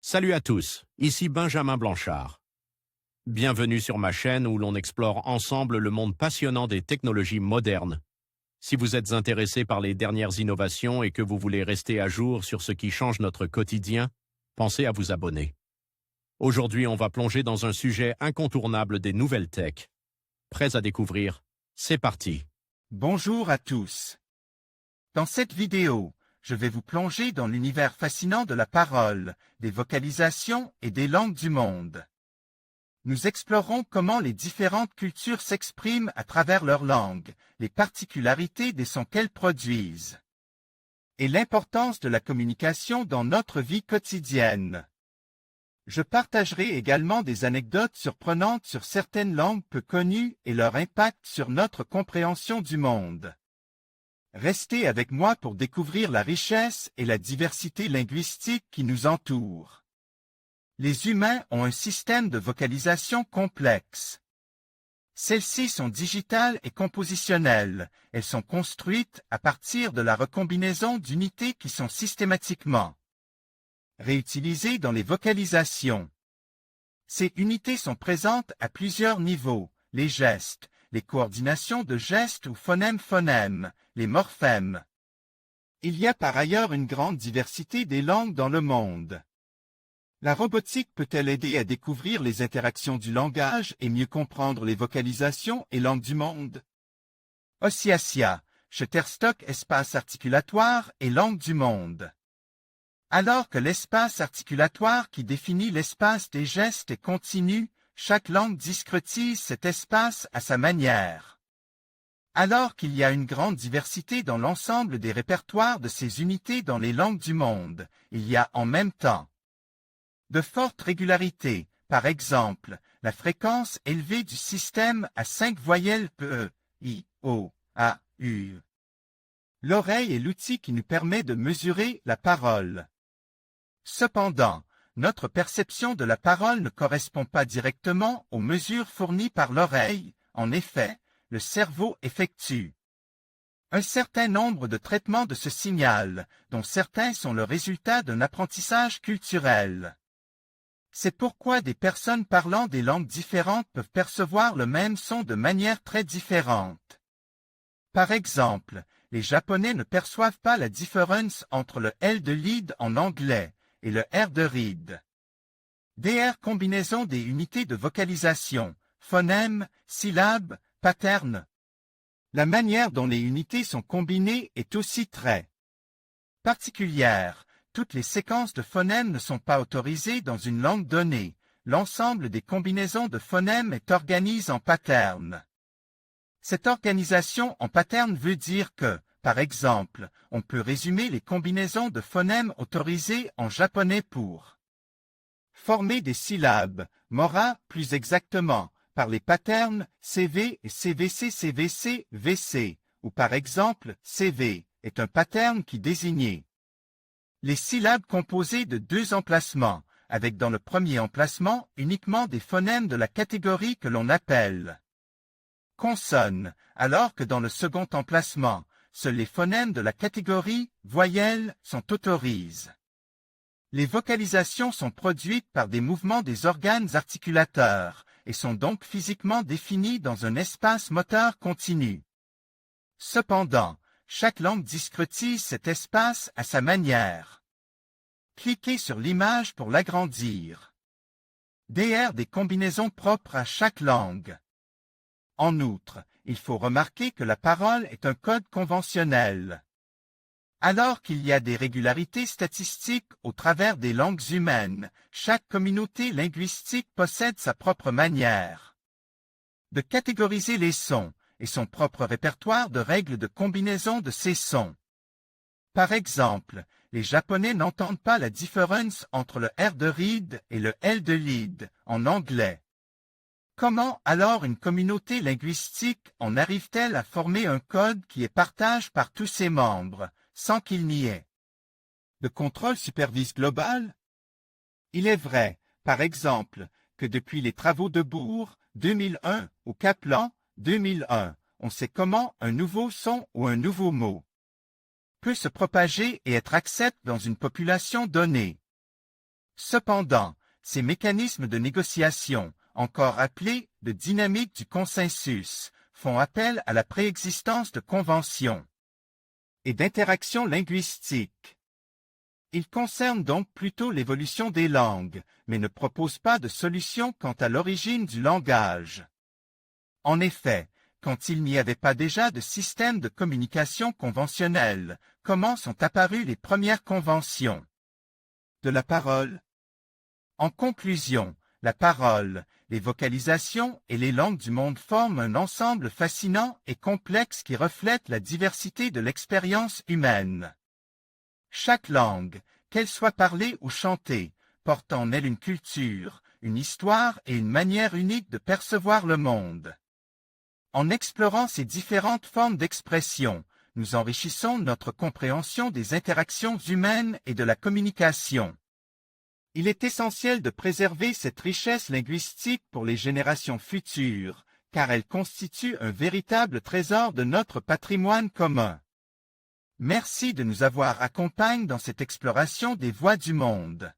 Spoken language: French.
Salut à tous, ici Benjamin Blanchard. Bienvenue sur ma chaîne où l'on explore ensemble le monde passionnant des technologies modernes. Si vous êtes intéressé par les dernières innovations et que vous voulez rester à jour sur ce qui change notre quotidien, pensez à vous abonner. Aujourd'hui, on va plonger dans un sujet incontournable des nouvelles tech. Prêts à découvrir? C'est parti! Bonjour à tous. Dans cette vidéo, je vais vous plonger dans l'univers fascinant de la parole, des vocalisations et des langues du monde. Nous explorerons comment les différentes cultures s'expriment à travers leurs langues, les particularités des sons qu'elles produisent, et l'importance de la communication dans notre vie quotidienne. Je partagerai également des anecdotes surprenantes sur certaines langues peu connues et leur impact sur notre compréhension du monde. Restez avec moi pour découvrir la richesse et la diversité linguistique qui nous entourent. Les humains ont un système de vocalisation complexe. Celles-ci sont digitales et compositionnelles. Elles sont construites à partir de la recombinaison d'unités qui sont systématiquement réutilisées dans les vocalisations. Ces unités sont présentes à plusieurs niveaux: les gestes, les coordinations de gestes ou phonèmes-phonèmes, les morphèmes. Il y a par ailleurs une grande diversité des langues dans le monde. La robotique peut-elle aider à découvrir les interactions du langage et mieux comprendre les vocalisations et langues du monde? Osiasia, Shutterstock espace articulatoire et langue du monde. Alors que l'espace articulatoire qui définit l'espace des gestes est continu, chaque langue discrétise cet espace à sa manière. Alors qu'il y a une grande diversité dans l'ensemble des répertoires de ces unités dans les langues du monde, il y a en même temps de fortes régularités, par exemple, la fréquence élevée du système à 5 voyelles P, I, O, A, U. L'oreille est l'outil qui nous permet de mesurer la parole. Cependant, notre perception de la parole ne correspond pas directement aux mesures fournies par l'oreille. En effet, le cerveau effectue un certain nombre de traitements de ce signal, dont certains sont le résultat d'un apprentissage culturel. C'est pourquoi des personnes parlant des langues différentes peuvent percevoir le même son de manière très différente. Par exemple, les Japonais ne perçoivent pas la différence entre le L de lead en anglais et le R de read. DR combinaison des unités de vocalisation, phonèmes, syllabes, patterns. La manière dont les unités sont combinées est aussi très particulière. Toutes les séquences de phonèmes ne sont pas autorisées dans une langue donnée. L'ensemble des combinaisons de phonèmes est organisé en patterns. Cette organisation en pattern veut dire que, par exemple, on peut résumer les combinaisons de phonèmes autorisées en japonais pour former des syllabes, mora plus exactement, par les patterns CV et CVC CVC VC, ou par exemple CV est un pattern qui désignait les syllabes composées de deux emplacements, avec dans le premier emplacement uniquement des phonèmes de la catégorie que l'on appelle consonnes, alors que dans le second emplacement, seuls les phonèmes de la catégorie voyelles sont autorisés. Les vocalisations sont produites par des mouvements des organes articulateurs et sont donc physiquement définies dans un espace moteur continu. Cependant, chaque langue discrétise cet espace à sa manière. Cliquez sur l'image pour l'agrandir. DR des combinaisons propres à chaque langue. En outre, il faut remarquer que la parole est un code conventionnel. Alors qu'il y a des régularités statistiques au travers des langues humaines, chaque communauté linguistique possède sa propre manière de catégoriser les sons et son propre répertoire de règles de combinaison de ces sons. Par exemple, les Japonais n'entendent pas la différence entre le R de read et le L de lead en anglais. Comment alors une communauté linguistique en arrive-t-elle à former un code qui est partagé par tous ses membres, sans qu'il n'y ait de contrôle supervise global? Il est vrai, par exemple, que depuis les travaux de Bourg, 2001, ou Kaplan, 2001, on sait comment un nouveau son ou un nouveau mot peut se propager et être accepté dans une population donnée. Cependant, ces mécanismes de négociation, encore appelés de dynamique du consensus, font appel à la préexistence de conventions et d'interactions linguistiques. Ils concernent donc plutôt l'évolution des langues, mais ne proposent pas de solution quant à l'origine du langage. En effet, quand il n'y avait pas déjà de système de communication conventionnel, comment sont apparues les premières conventions de la parole? En conclusion, la parole, les vocalisations et les langues du monde forment un ensemble fascinant et complexe qui reflète la diversité de l'expérience humaine. Chaque langue, qu'elle soit parlée ou chantée, porte en elle une culture, une histoire et une manière unique de percevoir le monde. En explorant ces différentes formes d'expression, nous enrichissons notre compréhension des interactions humaines et de la communication. Il est essentiel de préserver cette richesse linguistique pour les générations futures, car elle constitue un véritable trésor de notre patrimoine commun. Merci de nous avoir accompagnés dans cette exploration des voix du monde.